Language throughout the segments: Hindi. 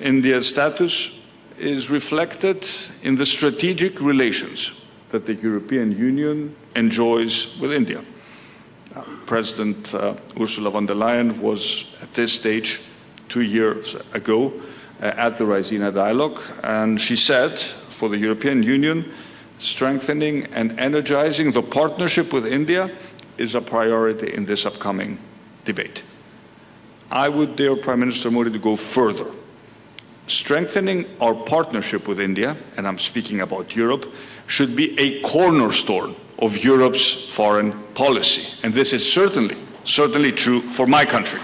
India's status is reflected in the strategic relations that the European Union enjoys with India. President Ursula von der Leyen was at this stage 2 years ago at the Raisina Dialogue, and she said, for the European Union, strengthening and energizing the partnership with India is a priority in this upcoming debate. I would dare Prime Minister Modi to go further. Strengthening our partnership with India, and I'm speaking about Europe, should be a cornerstone of Europe's foreign policy. And this is certainly true for my country.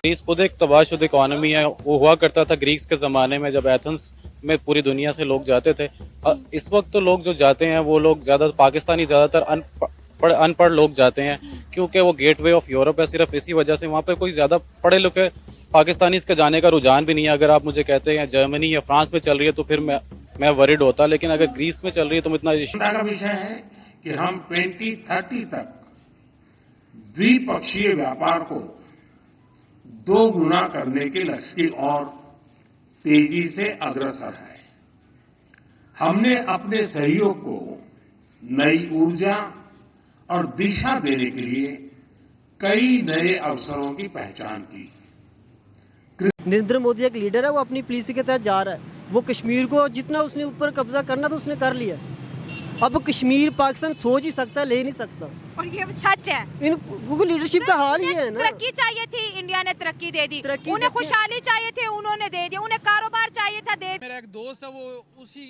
Greece खुद एक तबाहशुदा इकोनॉमी है। वो हुआ करता था ग्रीक्स के ज़माने में, जब एथेंस में पूरी दुनिया से लोग जाते थे। इस वक्त तो लोग जो जाते हैं वो लोग ज़्यादातर अनपढ़ लोग जाते हैं, क्योंकि वो गेटवे ऑफ यूरोप है। सिर्फ इसी वजह से वहाँ पे कोई ज़्यादा पढ़े लिखे पाकिस्तानी इसके जाने का रुझान भी नहीं है। अगर आप मुझे कहते हैं जर्मनी या फ्रांस में चल रही है तो फिर मैं वरिड होता, लेकिन अगर ग्रीस में चल रही है तो इतना चिंता का विषय है कि हम 2030 तक द्विपक्षीय व्यापार को 2 गुना करने के लक्ष्य की ओर तेजी से अग्रसर है। हमने अपने सहयोग को नई ऊर्जा और दिशा देने के लिए कई नए अवसरों की पहचान की। नरेंद्र मोदी एक लीडर है, वो अपनी पॉलिसी के तहत जा रहा है। वो कश्मीर को जितना उसने ऊपर कब्जा करना था उसने कर लिया। अब कश्मीर पाकिस्तान सोच ही सकता है, ले नहीं सकता। और ये सच है, इनको लीडरशिप का हाल ही है ना। तरक्की चाहिए थी, इंडिया ने तरक्की दे दी। उन्हें खुशहाली चाहिए थी, उन्होंने दे दिया। उन्हें कारोबार चाहिए था, दे। मेरा एक दोस्त है, वो उसी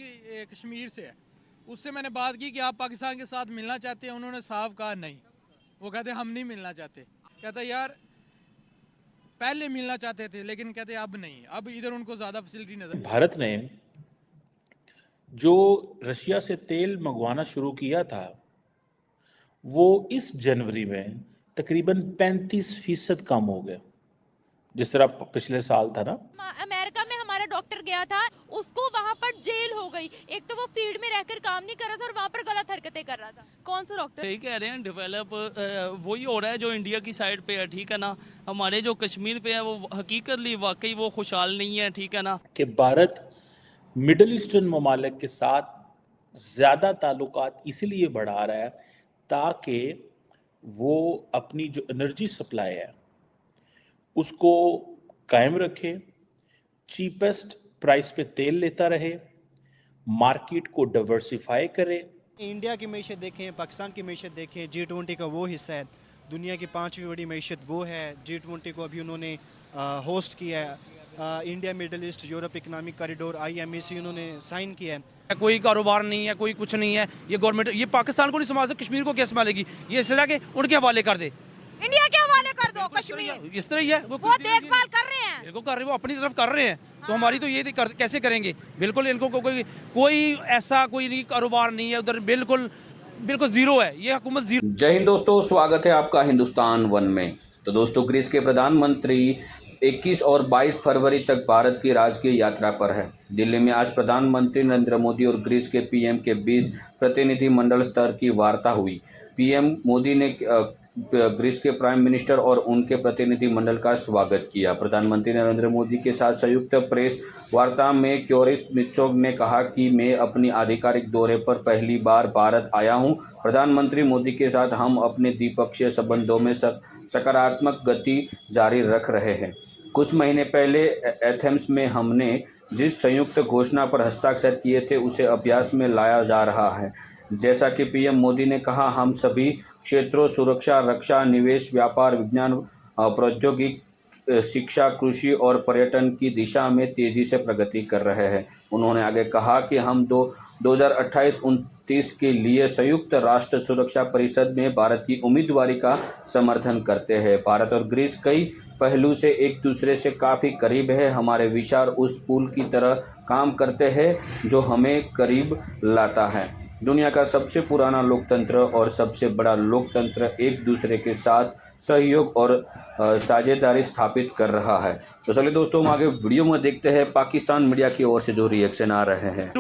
कश्मीर से है। उससे मैंने बात की कि आप पाकिस्तान के साथ मिलना चाहते हैं। उन्होंने साफ कहा नहीं। वो कहते हम नहीं मिलना चाहते। कहता यार पहले मिलना चाहते थे, लेकिन कहते अब नहीं, अब इधर उनको ज्यादा फैसिलिटी नजर। भारत ने जो रशिया से तेल मंगवाना शुरू किया था वो इस जनवरी में तकरीबन 35% कम हो गया, जिस तरह पिछले साल था ना। अमेरिका में हमारा डॉक्टर गया था, उसको वहाँ पर जेल हो गई। एक तो वो फील्ड में रहकर काम नहीं कर रहा था और वहाँ पर गलत हरकतें कर रहा था। कौन सा डॉक्टर? यही कह रहे हैं, डेवलप वही हो रहा है जो इंडिया की साइड पे है, ठीक है ना। हमारे जो कश्मीर पे है वो हकीकतली वाकई वो खुशहाल नहीं है, ठीक है ना। कि भारत मिडल ईस्टर्न ममालिक के साथ ज़्यादा ताल्लुकात इसलिए बढ़ा रहा है ताकि वो अपनी जो एनर्जी सप्लाई है उसको कायम रखे, चीपेस्ट प्राइस पे तेल लेता रहे, मार्केट को डाइवर्सिफाई करे। इंडिया की मैशत देखें, पाकिस्तान की मैशत देखें, G20 का वो हिस्सा है, दुनिया की 5वीं बड़ी मैशत वो है। G20 को अभी उन्होंने होस्ट किया है। India middle east Europe economic corridor IMEC उन्होंने साइन किया है। कोई कारोबार नहीं है, कोई कुछ नहीं है। ये गवर्नमेंट ये पाकिस्तान को नहीं संभाल सकती, कश्मीर को क्या संभालेगी? ये इसलिए कि उनके हवाले कर दे, इंडिया के हवाले कर दो कश्मीर। इस तरह ही है। वो देखभाल कर रहे हैं, इनको कर रहे, वो अपनी तरफ कर रहे हैं। तो हमारी तो ये कैसे करेंगे? बिल्कुल इनको कोई ऐसा कोई नहीं कारोबार नहीं है उधर, बिल्कुल जीरो है ये हुकूमत, जीरो। जय हिंद दोस्तों, स्वागत है आपका हिंदुस्तान 1 में। तो दोस्तों, ग्रीस के प्रधानमंत्री 21 और 22 फरवरी तक भारत की राजकीय यात्रा पर है। दिल्ली में आज प्रधानमंत्री नरेंद्र मोदी और ग्रीस के PM के बीच प्रतिनिधिमंडल स्तर की वार्ता हुई। PM मोदी ने ग्रीस के प्राइम मिनिस्टर और उनके प्रतिनिधिमंडल का स्वागत किया। प्रधानमंत्री नरेंद्र मोदी के साथ संयुक्त प्रेस वार्ता में क्योरिस मित्सोग ने कहा कि मैं अपनी आधिकारिक दौरे पर पहली बार भारत आया हूं। प्रधानमंत्री मोदी के साथ हम अपने द्विपक्षीय संबंधों में सकारात्मक गति जारी रख रहे हैं। कुछ महीने पहले एथेंस में हमने जिस संयुक्त घोषणा पर हस्ताक्षर किए थे उसे अभ्यास में लाया जा रहा है। जैसा कि PM मोदी ने कहा, हम सभी क्षेत्रों सुरक्षा, रक्षा, निवेश, व्यापार, विज्ञान, प्रौद्योगिकी, शिक्षा, कृषि और पर्यटन की दिशा में तेजी से प्रगति कर रहे हैं। उन्होंने आगे कहा कि हम 2028-29 के लिए संयुक्त राष्ट्र सुरक्षा परिषद में भारत की उम्मीदवारी का समर्थन करते हैं। भारत और ग्रीस कई पहलू से एक दूसरे से काफ़ी करीब है। हमारे विचार उस पुल की तरह काम करते हैं जो हमें करीब लाता है। दुनिया का सबसे पुराना लोकतंत्र और सबसे बड़ा लोकतंत्र एक दूसरे के साथ सहयोग और साझेदारी स्थापित कर रहा है। तो चलिए दोस्तों, हम आगे वीडियो में देखते हैं पाकिस्तान मीडिया की ओर से जो रिएक्शन आ रहे हैं।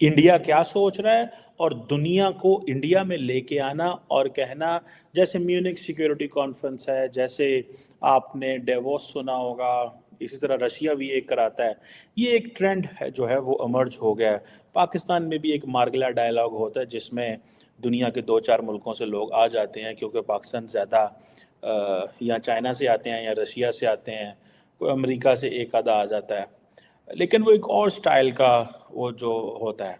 इंडिया क्या सोच रहा है और दुनिया को इंडिया में लेके आना और कहना, जैसे म्यूनिक सिक्योरिटी कॉन्फ्रेंस है, जैसे आपने डेवोस सुना होगा, इसी तरह रशिया भी एक कराता है। ये एक ट्रेंड है जो है वो इमर्ज हो गया है। पाकिस्तान में भी एक मार्गला डायलॉग होता है जिसमें दुनिया के 2-4 मुल्कों से लोग आ जाते हैं, क्योंकि पाकिस्तान ज़्यादा या चाइना से आते हैं या रशिया से आते हैं, कोई अमेरिका से एक आधा आ जाता है, लेकिन वो एक और स्टाइल का वो जो होता है।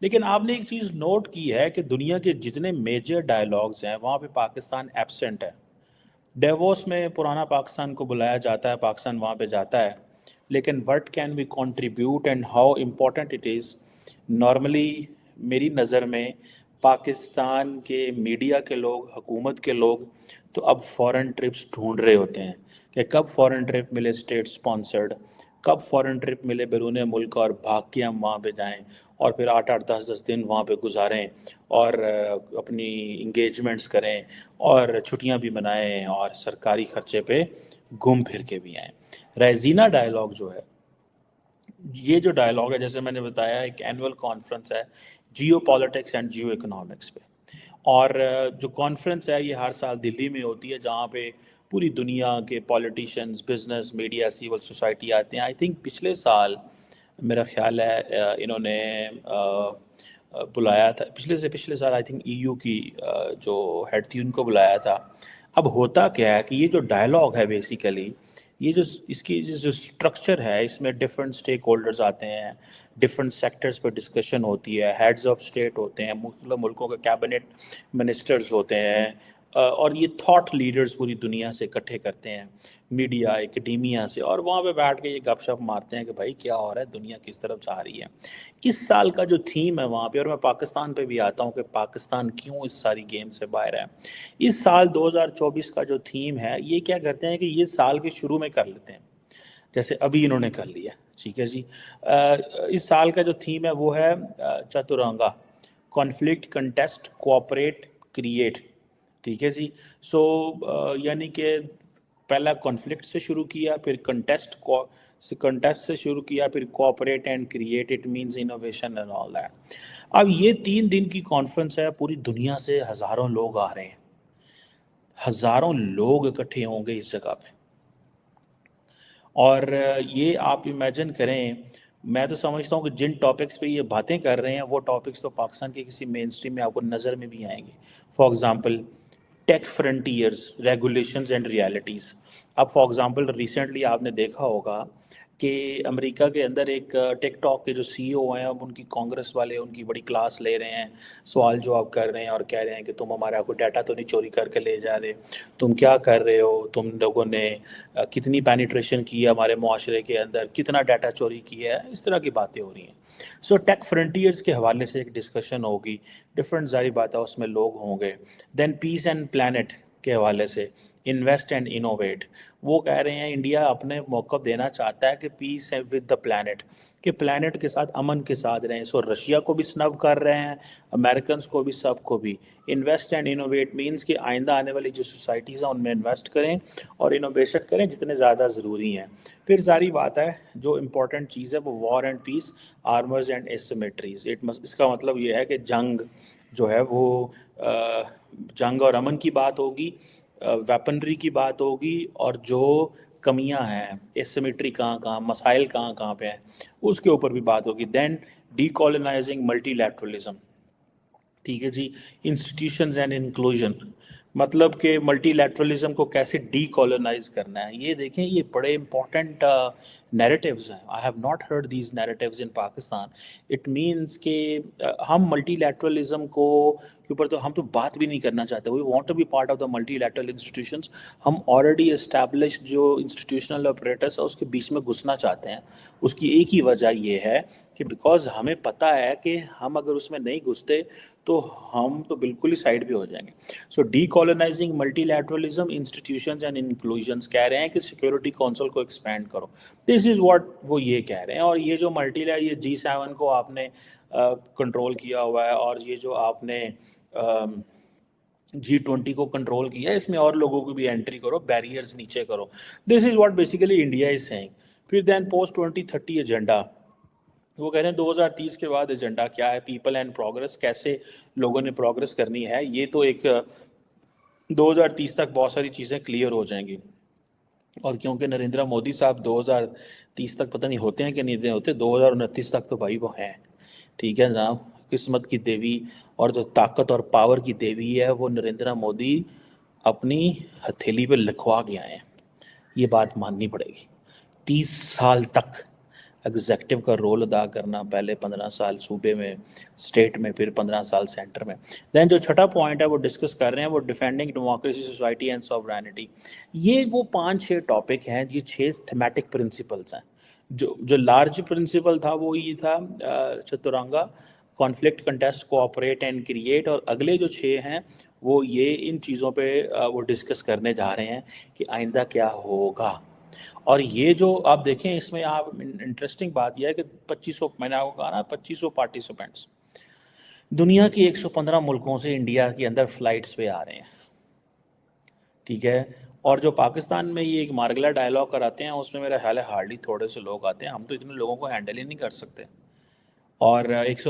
लेकिन आपने एक चीज़ नोट की है कि दुनिया के जितने मेजर डायलॉग्स हैं वहाँ पे पाकिस्तान एब्सेंट है। डेवोस में पुराना पाकिस्तान को बुलाया जाता है, पाकिस्तान वहाँ पे जाता है, लेकिन what can we contribute and how important it is. Normally मेरी नज़र में पाकिस्तान के मीडिया के लोग, हुकूमत के लोग तो अब फॉरेन ट्रिप्स ढूंढ रहे होते हैं कि कब फॉरेन ट्रिप मिले स्टेट स्पॉन्सर्ड, कब फॉरेन ट्रिप मिले बैरून मुल्क और भाग के हम वहाँ पे जाएं और फिर 8-8 10-10 दिन वहाँ पे गुजारें और अपनी इंगेजमेंट्स करें और छुट्टियाँ भी मनाएं और सरकारी खर्चे पे घूम फिर के भी आएँ। रेजीना डायलॉग जो है, ये जो डायलॉग है, जैसे मैंने बताया, एक एनुअल कॉन्फ्रेंस है जियो पॉलिटिक्स एंड जियो इकोनॉमिक्स पे, और जो कॉन्फ्रेंस है ये हर साल दिल्ली में होती है, जहाँ पे पूरी दुनिया के politicians, business, media, civil society आते हैं। आई थिंक पिछले साल मेरा ख्याल है इन्होंने बुलाया था, पिछले साल आई थिंक EU की जो हेड थी उनको बुलाया था। अब होता क्या है कि ये जो डायलॉग है बेसिकली, ये जो इसकी जो स्ट्रक्चर है, इसमें डिफरेंट स्टेक होल्डर्स आते हैं, डिफरेंट सेक्टर्स पर डिस्कशन होती है, हेड्स ऑफ स्टेट होते हैं, मुख्तलिफ मुल्कों के कैबिनेट मिनिस्टर्स होते हैं, और ये थॉट लीडर्स पूरी दुनिया से इकट्ठे करते हैं, मीडिया, एकेडेमिया से, और वहाँ पे बैठ के ये गपशप मारते हैं कि भाई क्या हो रहा है, दुनिया किस तरफ जा रही है। इस साल का जो थीम है वहाँ पे, और मैं पाकिस्तान पे भी आता हूँ कि पाकिस्तान क्यों इस सारी गेम से बाहर है। इस साल 2024 का जो थीम है, ये क्या करते हैं कि ये साल के शुरू में कर लेते हैं, जैसे अभी इन्होंने कर लिया, ठीक है जी। इस साल का जो थीम है वो है Chaturanga, conflict, contest, cooperate, create, ठीक है जी। सो यानी कि पहला कॉन्फ्लिक्ट से शुरू किया, फिर कंटेस्ट से शुरू किया, फिर cooperate and create, it means innovation and all that. अब ये 3 दिन की कॉन्फ्रेंस है, पूरी दुनिया से हज़ारों लोग आ रहे हैं, हज़ारों लोग इकट्ठे होंगे इस जगह पे, और ये आप इमेजिन करें, मैं तो समझता हूँ कि जिन टॉपिक्स पे ये बातें कर रहे हैं वो टॉपिक्स तो पाकिस्तान के किसी मेन स्ट्रीम में आपको नज़र में भी आएंगे। For example tech frontiers, regulations and realities. अब फॉर एग्जांपल रिसेंटली आपने देखा होगा कि अमेरिका के अंदर एक टिकटॉक के जो CEO हैं, अब उनकी कांग्रेस वाले उनकी बड़ी क्लास ले रहे हैं, सवाल जवाब कर रहे हैं और कह रहे हैं कि तुम हमारा कोई डाटा तो नहीं चोरी करके ले जा रहे, तुम क्या कर रहे हो, तुम लोगों ने कितनी पेनिट्रेशन की है हमारे मुआशरे के अंदर, कितना डाटा चोरी किया है, इस तरह की बातें हो रही हैं। सो टेक फ्रंटियर्स के हवाले से एक डिस्कशन होगी, डिफरेंट सारी बातें उसमें लोग होंगे। देन पीस एंड प्लानट के हवाले से इन्वेस्ट एंड इनोवेट, वो कह रहे हैं इंडिया अपने मौक़िफ़ देना चाहता है कि पीस है विद द प्लानट, कि प्लानट के साथ, अमन के साथ रहें। सो रशिया को भी स्नब कर रहे हैं, अमेरिकन को भी, सबको भी। इन्वेस्ट एंड इनोवेट मींस कि आइंदा आने वाली जो सोसाइटीज़ हैं उनमें इन्वेस्ट करें और इनोवेशन करें जितने ज़्यादा ज़रूरी हैं। फिर सारी बात है, जो इम्पोर्टेंट चीज़ है वो war and peace, armours and asymmetries. इसका मतलब ये है कि जंग जो है वो जंग और अमन की बात होगी, वेपनरी की बात होगी, और जो कमियां हैं, एसिमेट्री कहाँ मसाइल कहाँ पे हैं, उसके ऊपर भी बात होगी। देन डीकॉलोनाइजिंग मल्टीलैटरलिज्म, ठीक है जी। इंस्टीट्यूशंस एंड इंक्लूजन, मतलब कि मल्टीलैटरलिज्म को कैसे डीकॉलोनाइज करना है। ये देखें, ये बड़े इंपॉर्टेंट नैरेटिव्स हैं। I have not heard these narratives in Pakistan. It means कि हम मल्टीलैटरलिज्म के ऊपर तो हम तो बात भी नहीं करना चाहते। We want to be part of the multilateral institutions. हम ऑलरेडी एस्टैब्लिश्ड जो इंस्टीट्यूशनल ऑपरेटर्स है उसके बीच में घुसना चाहते हैं। उसकी एक ही वजह ये है कि बिकॉज हमें पता है कि हम अगर उसमें नहीं घुसते तो हम तो बिल्कुल ही साइड पे हो जाएंगे। सो डीकॉलोनाइजिंग मल्टीलैटरलिज्म, इंस्टीट्यूशंस एंड इंक्लूजन्स, कह रहे हैं कि सिक्योरिटी काउंसिल को एक्सपैंड करो। दिस इज़ व्हाट वो ये कह रहे हैं। और ये जो ये G7 को आपने कंट्रोल किया हुआ है, और ये जो आपने G20 को कंट्रोल किया है, इसमें और लोगों को भी एंट्री करो, बैरियर्स नीचे करो। This is what basically India is saying. फिर देन पोस्ट 2030 एजेंडा, वो कह रहे हैं 2030 के बाद एजेंडा क्या है, पीपल एंड प्रोग्रेस, कैसे लोगों ने प्रोग्रेस करनी है। ये तो एक 2030 तक बहुत सारी चीज़ें क्लियर हो जाएंगी। और क्योंकि नरेंद्र मोदी साहब 2030 तक पता नहीं होते हैं कि नहीं होते, 2029 तक तो भाई वो हैं, ठीक है जनाब। किस्मत की देवी और जो ताकत और पावर की देवी है वो नरेंद्र मोदी अपनी हथेली पे लिखवा के आए हैं, ये बात माननी पड़ेगी। 30 साल तक एग्जेक्टिव का रोल अदा करना, पहले 15 साल सूबे में, स्टेट में, फिर 15 साल सेंटर में। दैन जो छठा पॉइंट है वो डिस्कस कर रहे हैं, वो defending democracy, society and sovereignty. ये वो 5-6 टॉपिक हैं, ये 6 थीमेटिक प्रिंसिपल्स हैं। जो लार्ज प्रिंसिपल था वो ये था Chaturanga, conflict, contest, cooperate and create. और अगले जो 6 हैं वो ये इन चीज़ों पे वो डिस्कस करने जा रहे हैं कि आइंदा क्या होगा। और ये जो आप देखें इसमें आप इंटरेस्टिंग बात यह है कि 2500, मैंने आपको कहा ना 2500 पार्टिसिपेंट्स दुनिया की 115 मुल्कों से इंडिया के अंदर फ्लाइट्स पे आ रहे हैं, ठीक है। और जो पाकिस्तान में ये एक मार्गला डायलॉग कराते हैं उसमें मेरा ख्याल है हार्डली थोड़े से लोग आते हैं, हम तो इतने लोगों को हैंडल ही नहीं कर सकते। और 100